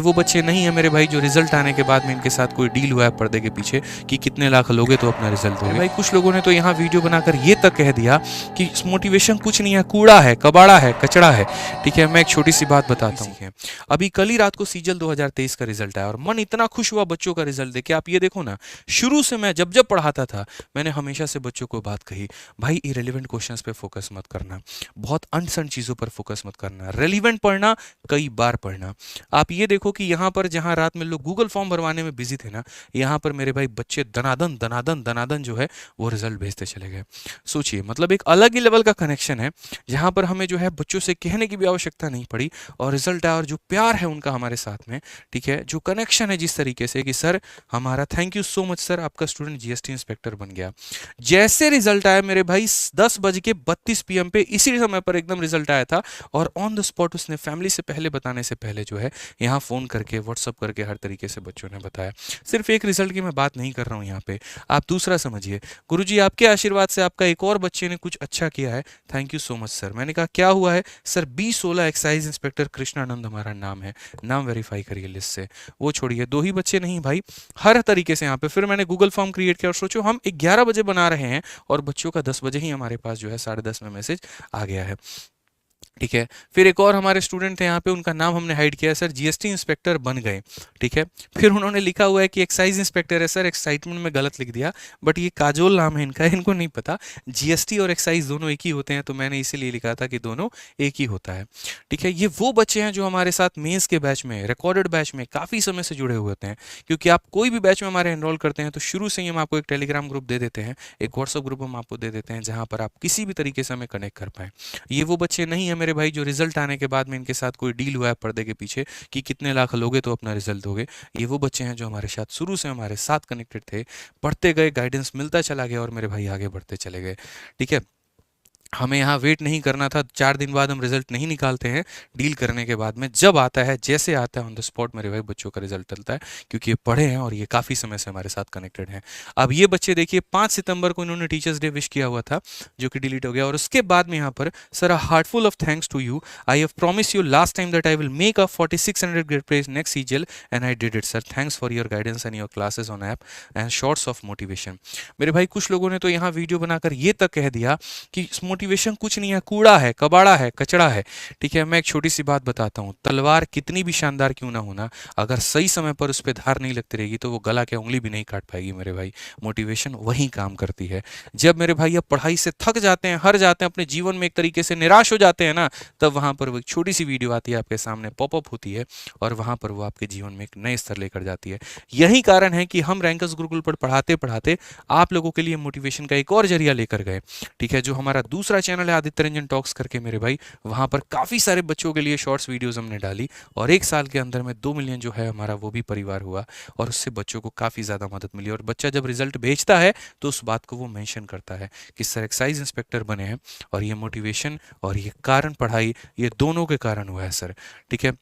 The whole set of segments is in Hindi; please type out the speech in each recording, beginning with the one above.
वो बच्चे नहीं है मेरे भाई जो रिजल्ट आने के बाद में इनके साथ कोई डील हुआ है पर्दे के पीछे कि कितने लाख लोगे तो अपना रिजल्ट दोगे। भाई कुछ लोगों ने तो यहाँ वीडियो बनाकर ये तक कह दिया कि मोटिवेशन कुछ नहीं है, कूड़ा है, कबाड़ा है, कचड़ा है। ठीक है, मैं एक छोटी सी बात बताता हूँ। अभी कल ही रात को सीजल 2023 का रिजल्ट आया और मन इतना खुश हुआ बच्चों का रिजल्ट देख के। आप ये देखो ना, शुरू से मैं जब जब पढ़ाता था मैंने हमेशा से बच्चों को बात कही, भाई इरेलीवेंट क्वेश्चंस पे फोकस मत करना, बहुत अनसन चीजों पर फोकस मत करना, रेलिवेंट पढ़ना, कई बार पढ़ना। आप ये देखो कि यहाँ पर जहाँ रात में लोग गूगल फॉर्म भरवाने में बिजी थे ना, यहाँ पर मेरे भाई बच्चे दनादन दनादन दनादन जो है वो रिजल्ट भेजते चले गए। सोचिए, मतलब एक अलग ही लेवल का कनेक्शन है जहाँ पर हमें जो है बच्चों से कहने की भी आवश्यकता नहीं पड़ी और रिजल्ट आया। और जो प्यार है उनका हमारे साथ में, ठीक है, जो कनेक्शन है जिस तरीके से कि सर हमारा thank you so much sir, आपका स्टूडेंट जीएसटी इंस्पेक्टर बन गया। जैसे रिजल्ट आया मेरे भाई 10:32 PM पे इसी समय पर एकदम रिजल्ट आया था और ऑन द स्पॉट उसने फैमिली से पहले बताने से पहले जो है यहाँ फ़ोन करके व्हाट्सअप करके हर तरीके से बच्चों ने बताया। सिर्फ एक रिजल्ट की मैं बात नहीं कर रहा हूँ यहाँ पे, आप दूसरा समझिए, गुरुजी आपके आशीर्वाद से आपका एक और बच्चे ने कुछ अच्छा किया है, thank you so much sir. मैंने कहा क्या हुआ है sir? B16 excise inspector Krishnanand हमारा नाम है, नाम वेरीफाई करिए लिस्ट से। वो छोड़िए, 2 ही बच्चे नहीं भाई, हर तरीके से यहाँ पे फिर मैंने गूगल फॉर्म क्रिएट किया और सोचो हम 11 बजे बना रहे हैं और बच्चों का 10 बजे ही हमारे पास जो है 10:30 में मैसेज आ गया है। ठीक है, फिर एक और हमारे स्टूडेंट थे यहाँ पे, उनका नाम हमने हाइड किया, सर जीएसटी इंस्पेक्टर बन गए। ठीक है, फिर उन्होंने लिखा हुआ है कि एक्साइज इंस्पेक्टर है सर, एक्साइटमेंट में गलत लिख दिया, बट ये काजोल नाम है इनका, इनको नहीं पता जीएसटी और एक्साइज दोनों एक ही होते हैं, तो मैंने इसीलिए लिखा था कि दोनों एक ही होता है। ठीक है, ये वो बच्चे हैं जो हमारे साथ मेंस के बैच में, रिकॉर्डेड बैच में काफ़ी समय से जुड़े हुए होते हैं, क्योंकि आप कोई भी बैच में हमारे एनरोल करते हैं तो शुरू से ही हम आपको एक टेलीग्राम ग्रुप दे देते हैं, एक व्हाट्सअप ग्रुप हम आपको दे देते हैं जहाँ पर आप किसी भी तरीके से हमें कनेक्ट कर पाएँ। ये वो बच्चे नहीं है मेरे भाई जो रिजल्ट आने के बाद में इनके साथ कोई डील हुआ है पर्दे के पीछे कि कितने लाख लोगे तो अपना रिजल्ट दोगे। ये वो बच्चे हैं जो हमारे साथ शुरू से हमारे साथ कनेक्टेड थे, पढ़ते गए, गाइडेंस मिलता चला गया और मेरे भाई आगे बढ़ते चले गए। ठीक है, हमें यहाँ वेट नहीं करना था, 4 दिन बाद हम रिजल्ट नहीं निकालते हैं डील करने के बाद में, जब आता है जैसे आता है ऑन द स्पॉट मेरे भाई बच्चों का रिजल्ट चलता है, क्योंकि ये पढ़े हैं और ये काफ़ी समय से हमारे साथ कनेक्टेड हैं। अब ये बच्चे देखिए 5 सितंबर को इन्होंने टीचर्स डे विश किया हुआ था जो कि डिलीट हो गया और उसके बाद में यहाँ पर sir heartful of thanks to you, I have promise you last time that I will make a 4600 grade place next CGL and I did it sir, thanks for your guidance and your classes on app and shorts of motivation. मेरे भाई कुछ लोगों ने तो यहाँ वीडियो बनाकर ये तक कह दिया कि मोटिवेशन कुछ नहीं है, कूड़ा है, कबाड़ा है, कचड़ा है। ठीक है, मैं एक छोटी सी बात बताता हूँ, तलवार कितनी भी शानदार क्यों ना होना, अगर सही समय पर उस पर धार नहीं लगती रहेगी तो वो गला के उंगली भी नहीं काट पाएगी मेरे भाई। मोटिवेशन वही काम करती है। जब मेरे भाई अब पढ़ाई से थक जाते हैं, हार जाते हैं, अपने जीवन में एक तरीके से निराश हो जाते हैं ना, तब वहां पर वो एक छोटी सी वीडियो आती है आपके सामने, पॉपअप होती है और वहां पर वो आपके जीवन में एक नए स्तर लेकर जाती है। यही कारण है कि हम रैंकर्स गुरुकुल पर पढ़ाते पढ़ाते आप लोगों के लिए मोटिवेशन का एक और जरिया लेकर गए। ठीक है, जो हमारा दूसरा चैनल है आदित्य रंजन टॉक्स करके मेरे भाई, वहां पर काफ़ी सारे बच्चों के लिए शॉर्ट्स वीडियोस हमने डाली और 1 साल के अंदर में 2 मिलियन जो है हमारा वो भी परिवार हुआ और उससे बच्चों को काफ़ी ज़्यादा मदद मिली। और बच्चा जब रिजल्ट भेजता है तो उस बात को वो मेंशन करता है कि सर एक्साइज इंस्पेक्टर बने हैं और ये मोटिवेशन और ये कारण पढ़ाई, ये दोनों के कारण हुआ है सर। ठीक है,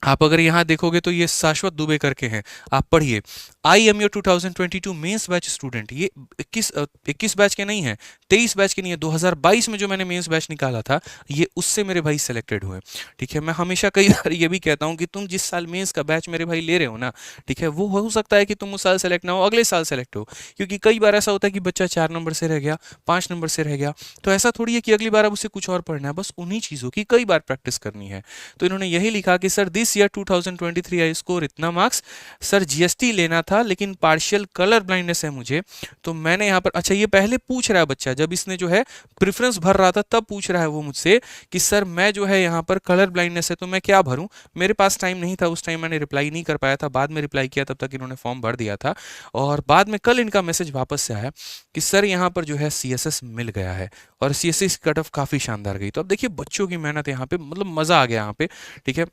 आप अगर यहाँ देखोगे तो ये शाश्वत दुबे करके हैं, आप पढ़िए, I am your 2022 mains batch student. ये 21 बैच के नहीं है, 23 बैच के नहीं है, 2022 में जो मैंने मेंस बैच निकाला था ये उससे मेरे भाई सेलेक्टेड हुए। ठीक है, मैं हमेशा कई बार ये भी कहता हूँ कि तुम जिस साल मेंस का बैच मेरे भाई ले रहे हो ना, ठीक है, वो हो सकता है कि तुम उस साल सेलेक्ट ना हो, अगले साल सेलेक्ट हो, क्योंकि कई बार ऐसा होता है कि बच्चा 4 नंबर से रह गया, 5 नंबर से रह गया, तो ऐसा थोड़ी है कि अगली बार अब उसे कुछ और पढ़ना है, बस उन्हीं चीज़ों की कई बार प्रैक्टिस करनी है। तो इन्होंने यही लिखा कि sir this year 2023 I score इतना मार्क्स, सर जीएसटी लेना था लेकिन पार्शियल कलर ब्लाइंडनेस है मुझे, तो मैंने यहाँ पर, अच्छा ये पहले पूछ रहा है बच्चा, जब इसने जो है प्रेफरेंस भर रहा था तब पूछ रहा है वो मुझसे कि सर मैं जो है यहाँ पर कलर ब्लाइंडनेस है तो मैं क्या भरूं। मेरे पास टाइम नहीं था उस टाइम, मैंने रिप्लाई नहीं कर पाया था, बाद में रिप्लाई किया, तब तक इन्होंने फॉर्म भर दिया था और बाद में कल इनका मैसेज वापस से आया कि सर यहाँ पर जो है सीएसएस मिल गया है और सीएसएस कट ऑफ काफ़ी शानदार गई। तो अब देखिए बच्चों की मेहनत यहाँ पे, मतलब मज़ा आ गया यहाँ पे। ठीक है,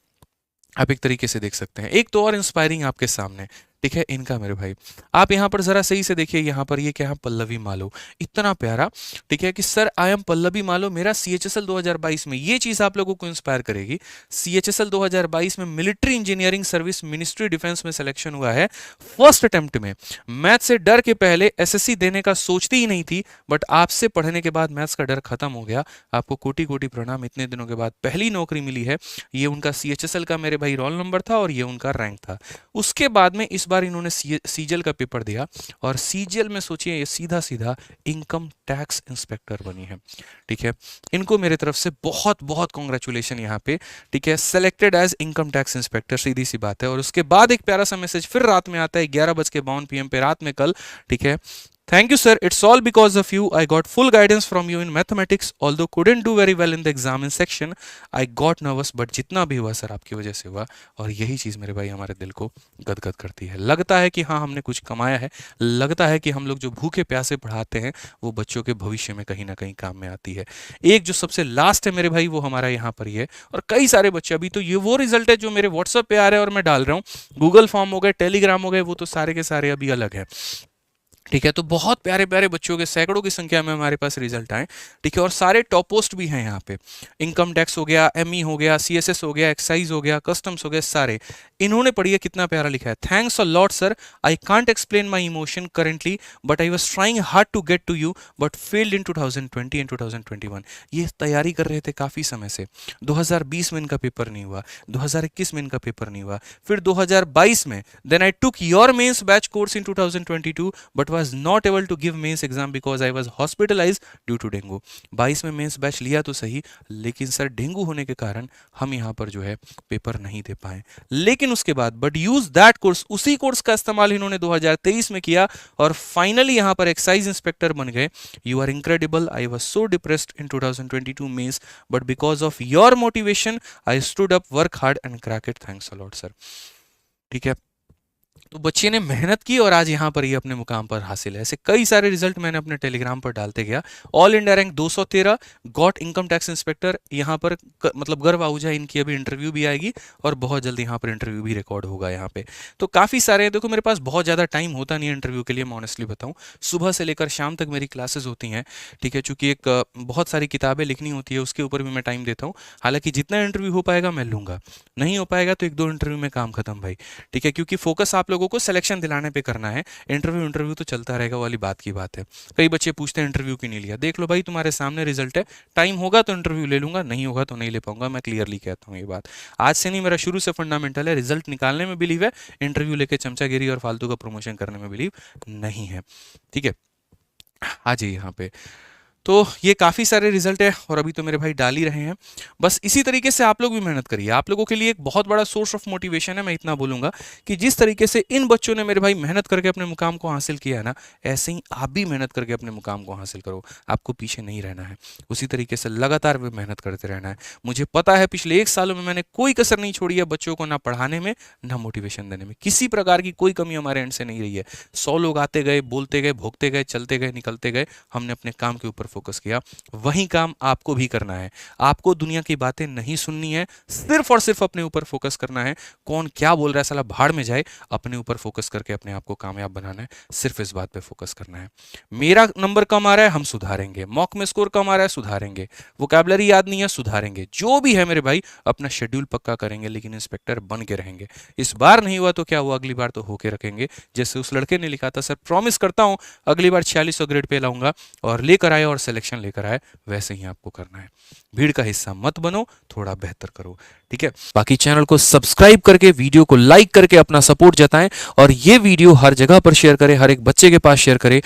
आप एक तरीके से देख सकते हैं। एक तो और इंस्पायरिंग आपके सामने, ठीक है इनका मेरे भाई। आप यहाँ पर जरा सही से देखिए, यहाँ पर ये क्या है, पल्लवी मालो, इतना प्यारा। ठीक है कि सर आई एम पल्लवी मालो, मेरा CHSL 2022 में, ये चीज आप लोगों को इंस्पायर करेगी। CHSL 2022 में military engineering service ministry defence में सिलेक्शन हुआ है फर्स्ट अटेम्प्ट में। मैथ से डर के पहले SSC देने का सोचती ही नहीं थी, बट आपसे पढ़ने के बाद मैथ्स का डर खत्म हो गया। आपको कोटि कोटि प्रणाम, इतने दिनों के बाद पहली नौकरी मिली है। ये उनका CHSL का मेरे भाई रोल नंबर था और ये उनका रैंक था। उसके बाद में इस बार इन्होंने सीजल का पेपर दिया और सीजल में सोचिए ये सीधा सीधा इनकम टैक्स इंस्पेक्टर बनी है। ठीक है, इनको मेरे तरफ से बहुत बहुत कॉन्ग्रेचुलेशन यहाँ पे। ठीक है, selected as income tax inspector, सीधी सी बात है। और उसके बाद एक प्यारा सा मैसेज फिर रात में आता है 11:52 PM पे रात में कल। ठीक है, Thank you, sir. It's all because of you. I got full guidance from you in mathematics. Although couldn't do very well in the exam section, I got nervous. But जितना भी हुआ सर आपकी वजह से हुआ। और यही चीज़ मेरे भाई हमारे दिल को गदगद करती है। लगता है कि हाँ हमने कुछ कमाया है, लगता है कि हम लोग जो भूखे प्यासे पढ़ाते हैं वो बच्चों के भविष्य में कहीं ना कहीं काम में आती है। एक जो सबसे लास्ट है मेरे भाई वो हमारा यहाँ पर ही है। और कई सारे बच्चे, अभी तो ये वो रिजल्ट है जो मेरे व्हाट्सएप पे आ रहे हैं और मैं डाल रहा हूँ। गूगल फॉर्म हो गए, टेलीग्राम हो गए, वो तो सारे के सारे अभी अलग है। ठीक है, तो बहुत प्यारे प्यारे बच्चों के सैकड़ों की संख्या में हमारे पास रिजल्ट आए। ठीक है, और सारे टॉप पोस्ट भी हैं यहाँ पे। इनकम टैक्स हो गया, ME हो गया, CSS हो गया, एक्साइज हो गया, कस्टम्स हो गया, सारे इन्होंने पढ़िए कितना प्यारा लिखा है। Thanks a lot sir, I can't explain my emotion currently but I was trying hard to get to you but failed in 2020 and 2021। ये तैयारी कर रहे थे काफ़ी समय से। 2020 में इनका पेपर नहीं हुआ, 2021 में इनका पेपर नहीं हुआ, फिर 2022 में then I took your mains batch course in 2022 but was not able to give mains exam because I was hospitalized due to dengue. 22 में मेंस बैच लिया तो सही, लेकिन सर डेंगू होने के कारण हम यहाँ पर जो है पेपर नहीं दे पाए। लेकिन उसके बाद बट यूज दैट कोर्स, उसी कोर्स का इस्तेमाल इन्होंने 2023 में किया और फाइनली यहाँ पर एक्साइज इंस्पेक्टर बन गए। You are incredible, I was so depressed in 2022 mains but because of your motivation I stood up, work hard and crack it. Thanks a lot sir. ठीक है, तो बच्चे ने मेहनत की और आज यहाँ पर ये अपने मुकाम पर हासिल है। ऐसे कई सारे रिजल्ट मैंने अपने टेलीग्राम पर डालते गया। All India rank 213, got income tax inspector. यहाँ पर मतलब गर्व आहुजा, इनकी अभी इंटरव्यू भी आएगी और बहुत जल्दी यहाँ पर इंटरव्यू भी रिकॉर्ड होगा यहाँ पे। तो काफ़ी सारे, देखो मेरे पास बहुत ज़्यादा टाइम होता नहीं है इंटरव्यू के लिए, मैं ऑनेस्टली बताऊँ। सुबह से लेकर शाम तक मेरी क्लासेज होती हैं। ठीक है, चूँकि एक बहुत सारी किताबें लिखनी होती है, उसके ऊपर भी मैं टाइम देता हूँ। हालांकि जितना इंटरव्यू हो पाएगा मैं लूँगा, नहीं हो पाएगा तो 1-2 इंटरव्यू में काम खत्म भाई। ठीक है, क्योंकि फोकस आप लोगों को सिलेक्शन दिलाने पे करना है। इंटरव्यू तो चलता रहेगा वाली बात की बात है। कई बच्चे पूछते हैं इंटरव्यू क्यों नहीं लिया। देख लो भाई, तुम्हारे सामने रिजल्ट है, टाइम होगा तो इंटरव्यू ले लूंगा, नहीं होगा तो नहीं ले पाऊंगा। मैं क्लियरली कहता हूँ ये बात, आज से नहीं, मेरा शुरू से फंडामेंटल है। रिजल्ट निकालने में बिलीव है, इंटरव्यू लेके चमचागिरी और फालतू का प्रमोशन करने में बिलीव नहीं है। ठीक है, आ जाइए यहाँ पे। तो ये काफ़ी सारे रिजल्ट है और अभी तो मेरे भाई डाल ही रहे हैं। बस इसी तरीके से आप लोग भी मेहनत करिए। आप लोगों के लिए एक बहुत बड़ा सोर्स ऑफ मोटिवेशन है। मैं इतना बोलूंगा कि जिस तरीके से इन बच्चों ने मेरे भाई मेहनत करके अपने मुकाम को हासिल किया है ना, ऐसे ही आप भी मेहनत करके अपने मुकाम को हासिल करो। आपको पीछे नहीं रहना है, उसी तरीके से लगातार भी मेहनत करते रहना है। मुझे पता है पिछले 1 सालों में मैंने कोई कसर नहीं छोड़ी है बच्चों को, ना पढ़ाने में ना मोटिवेशन देने में। किसी प्रकार की कोई कमी हमारे एंड से नहीं रही है। 100 लोग आते गए, बोलते गए, भोगते गए, चलते गए, निकलते गए, हमने अपने काम के ऊपर फोकस किया। वही काम आपको भी करना है। आपको दुनिया की बातें नहीं सुननी है, सिर्फ और सिर्फ अपने ऊपर फोकस करना है। कौन क्या बोल रहा है साला भाड़ में जाए, अपने ऊपर फोकस करके अपने आप को कामयाब बनाना है। सिर्फ इस बात पे फोकस करना है। मेरा नंबर कम आ रहा है, हम सुधारेंगे। मॉक में स्कोर कम आ रहा है, सुधारेंगे। वोकैबुलरी याद नहीं है, सुधारेंगे। जो भी है मेरे भाई, अपना शेड्यूल पक्का करेंगे, लेकिन इंस्पेक्टर बन के रहेंगे। इस बार नहीं हुआ तो क्या हुआ, अगली बार तो होके रखेंगे। जैसे उस लड़के ने लिखा था, सर प्रॉमिस करता हूं अगली बार 4600 ग्रेड पे लाऊंगा, और लेकर आए और सिलेक्शन लेकर आए। वैसे ही आपको करना है। भीड़ का हिस्सा मत बनो, थोड़ा बेहतर करो। ठीक है, बाकी चैनल को सब्सक्राइब करके, वीडियो को लाइक करके अपना सपोर्ट जताएं और ये वीडियो हर जगह पर शेयर करें, हर एक बच्चे के पास शेयर करें।